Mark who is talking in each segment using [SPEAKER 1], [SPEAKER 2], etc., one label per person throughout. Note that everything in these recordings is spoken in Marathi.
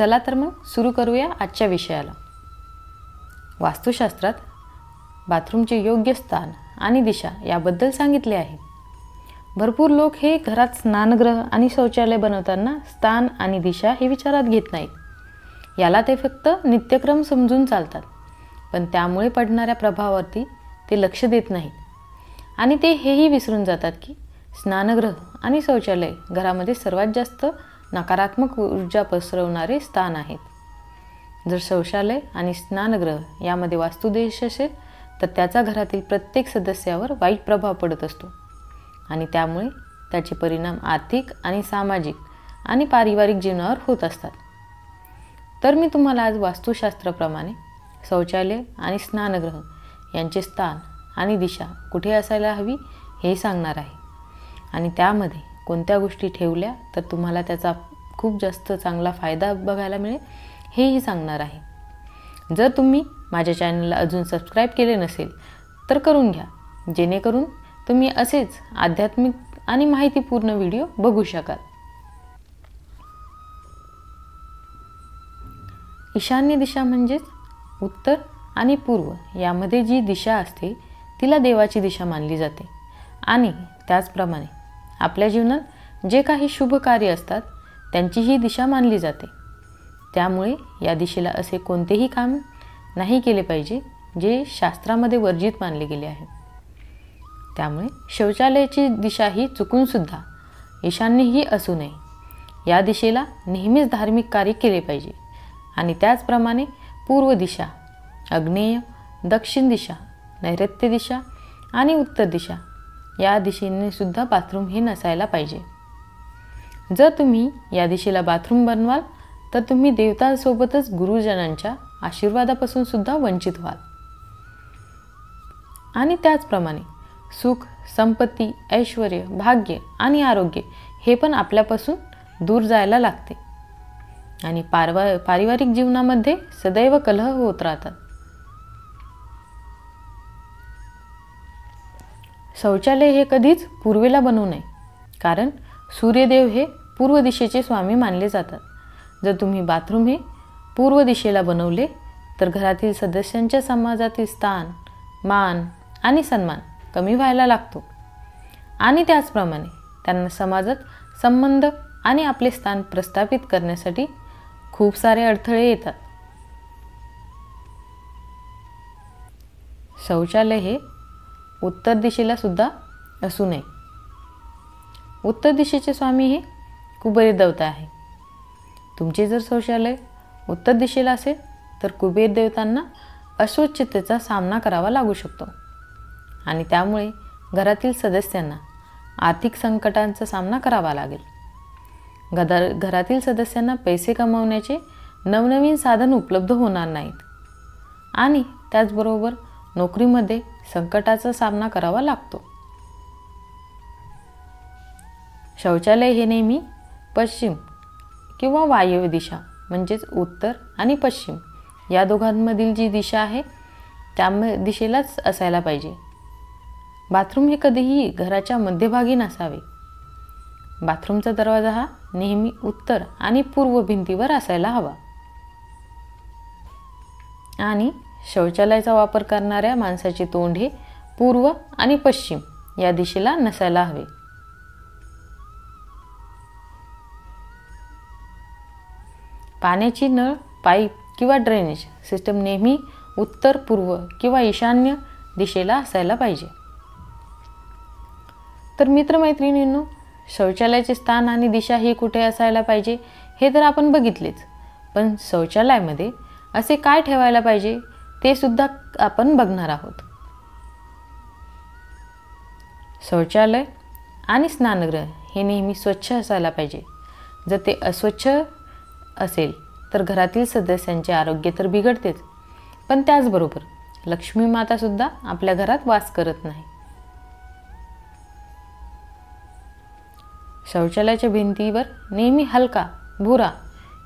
[SPEAKER 1] चला तर मग सुरू करूया आजच्या विषयाला। वास्तुशास्त्रात बाथरूमचे योग्य स्थान आणि दिशा याबद्दल सांगितले आहे। भरपूर लोक हे घरात स्नानगृह आणि शौचालय बनवताना स्थान आणि दिशा हे विचारात घेत नाहीत। याला ते फक्त नित्यक्रम समजून चालतात, पण त्यामुळे पडणाऱ्या प्रभावावरती ते लक्ष देत नाहीत आणि ते हेही विसरून जातात की स्नानगृह आणि शौचालय घरामध्ये सर्वात जास्त नकारात्मक ऊर्जा पसरवणारे स्थान आहेत। जर शौचालय आणि स्नानगृह यामध्ये वास्तुदोष असेल तर त्याचा घरातील प्रत्येक सदस्यावर वाईट प्रभाव पडत असतो आणि त्यामुळे त्याचे परिणाम आर्थिक आणि सामाजिक आणि पारिवारिक जीवनावर होत असतात। तर मी तुम्हाला आज वास्तुशास्त्राप्रमाणे शौचालय आणि स्नानगृह यांचे स्थान आणि दिशा कुठे असायला हवी हे सांगणार आहे आणि त्यामध्ये कोणत्या गोष्टी ठेवल्या तर तुम्हाला त्याचा खूप जास्त चांगला फायदा बघायला मिळेल हेही सांगणार आहे। जर तुम्ही माझ्या चॅनलला अजून सबस्क्राईब केले नसेल तर करून घ्या, जेणेकरून तुम्ही असेच आध्यात्मिक आणि माहितीपूर्ण व्हिडिओ बघू शकाल। ईशान्य दिशा म्हणजेच उत्तर आणि पूर्व यामध्ये जी दिशा असते तिला देवाची दिशा मानली जाते आणि त्याचप्रमाणे आपल्या जीवनात जे काही शुभ कार्य असतात त्यांची ही दिशा मानली जाते। त्यामुळे या दिशेला असे कोणतेही काम नाही केले पाहिजे जे शास्त्रामध्ये वर्जित मानले गेले आहे। त्यामुळे शौचालयाची दिशा ही चुकून सुद्धा ईशान्यही असू नये। या दिशेला नेहमीच धार्मिक कार्य केले पाहिजे आणि त्याचप्रमाणे पूर्व दिशा, आग्नेय, दक्षिण दिशा, नैऋत्य दिशा आणि उत्तर दिशा या दिशेने सुद्धा बाथरूम हे नसायला पाहिजे। जर तुम्ही या दिशेला बाथरूम बनवाल तर तुम्ही देवतांसोबतच गुरुजनांच्या आशीर्वादापासून सुद्धा वंचित व्हाल आणि त्याचप्रमाणे सुख, संपत्ती, ऐश्वर्य, भाग्य आणि आरोग्य हे पण आपल्यापासून दूर जायला लागते आणि पारिवारिक जीवनामध्ये सदैव कलह होत राहतात। शौचालय हे कधीच पूर्वेला बनवू नये, कारण सूर्यदेव हे पूर्व दिशेचे स्वामी मानले जातात। जर तुम्ही बाथरूम हे पूर्व दिशेला बनवले तर घरातील सदस्यांच्या समाजातील स्थान, मान आणि सन्मान कमी व्हायला लागतो आणि त्याचप्रमाणे त्यांना समाजात संबंध आणि आपले स्थान प्रस्थापित करण्यासाठी खूप सारे अडथळे येतात। शौचालय हे उत्तर दिशेला सुद्धा असू नये। उत्तर दिशेचे स्वामी हे कुबेर देवता आहे। तुमचे जर शौचालय उत्तर दिशेला असेल तर कुबेर देवतांना अस्वच्छतेचा सामना करावा लागू शकतो आणि त्यामुळे घरातील सदस्यांना आर्थिक संकटांचा सामना करावा लागेल। घरातील सदस्यांना पैसे कमवण्याचे नवनवीन साधन उपलब्ध होणार नाहीत आणि त्याचबरोबर नोकरीमध्ये संकटाचा सामना करावा लागतो। शौचालय हे नेहमी पश्चिम किंवा वायव्य दिशा म्हणजेच उत्तर आणि पश्चिम या दोघांमधील जी दिशा आहे त्या दिशेलाच असायला पाहिजे। बाथरूम हे कधीही घराच्या मध्यभागी नसावे। बाथरूमचा दरवाजा हा नेहमी उत्तर आणि पूर्व भिंतीवर असायला हवा आणि शौचालयाचा वापर करणाऱ्या माणसाचे तोंड हे पूर्व आणि पश्चिम या दिशेला नसायला हवे। पाण्याची नळ, पाईप किंवा ड्रेनेज सिस्टम नेहमी उत्तर, पूर्व किंवा ईशान्य दिशेला असायला पाहिजे। तर मित्रमैत्रिणींनो, शौचालयाचे स्थान आणि दिशा ही कुठे असायला पाहिजे हे तर आपण बघितलेच, पण शौचालयामध्ये असे काय ठेवायला पाहिजे ते सुद्धा आपण बघणार आहोत। शौचालय आणि स्नानगृह हे नेहमी स्वच्छ असायला पाहिजे। जर ते अस्वच्छ असेल तर घरातील सदस्यांचे आरोग्य तर बिघडतेच, पण त्याचबरोबर लक्ष्मी माता सुद्धा आपल्या घरात वास करत नाही। शौचालयाच्या भिंतीवर नेहमी हलका भुरा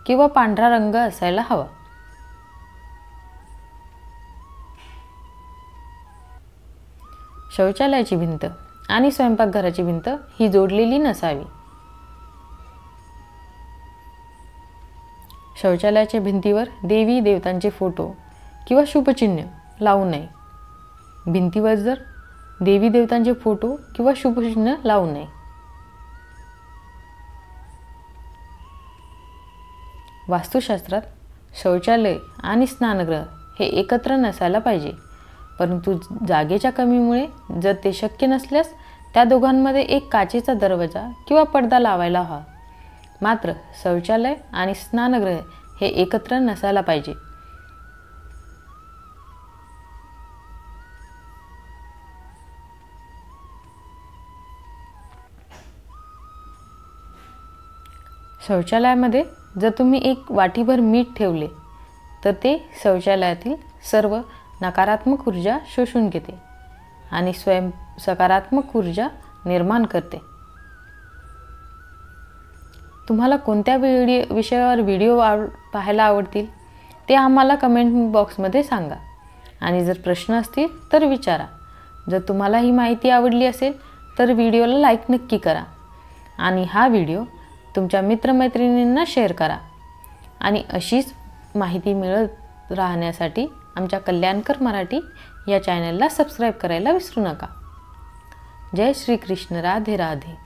[SPEAKER 1] किंवा पांढरा रंग असायला हवा। शौचालयाची भिंत आणि स्वयंपाकघराची भिंत ही जोडलेली नसावी। शौचालयाच्या भिंतीवर देवी देवतांचे फोटो किंवा शुभचिन्ह लावू नये. भिंतीवर जर देवी देवतांचे फोटो किंवा शुभचिन्ह लावू नये. वास्तुशास्त्रात शौचालय आणि स्नानगृह हे एकत्र नसायला पाहिजे, परंतु जागेच्या कमीमुळे जर ते शक्य नसल्यास त्या दोघांमध्ये एक काचेचा दरवाजा किंवा पडदा लावायला हवा. मात्र शौचालय आणि स्नानगृह हे एकत्र नसायला पाहिजे. शौचालयामध्ये जर तुम्ही एक वाटीभर मीठ ठेवले तर ते शौचालयातील सर्व नकारात्मक ऊर्जा शोषून घेते आणि सकारात्मक ऊर्जा निर्माण करते. तुम्हाला कोणत्या विषयावर व्हिडिओ पाहायला आवडतील ते आम्हाला कमेंट बॉक्समध्ये सांगा आणि जर प्रश्न असतील तर विचारा. जर तुम्हाला ही माहिती आवडली असेल तर व्हिडिओला लाईक नक्की करा आणि हा व्हिडिओ तुमच्या मित्रमैत्रिणींना शेअर करा. आणि अशीच माहिती मिळत राहण्यासाठी आमच्या कल्याणकर मराठी या चॅनलला सबस्क्राईब करायला विसरू नका. जय श्री कृष्ण. राधे राधे.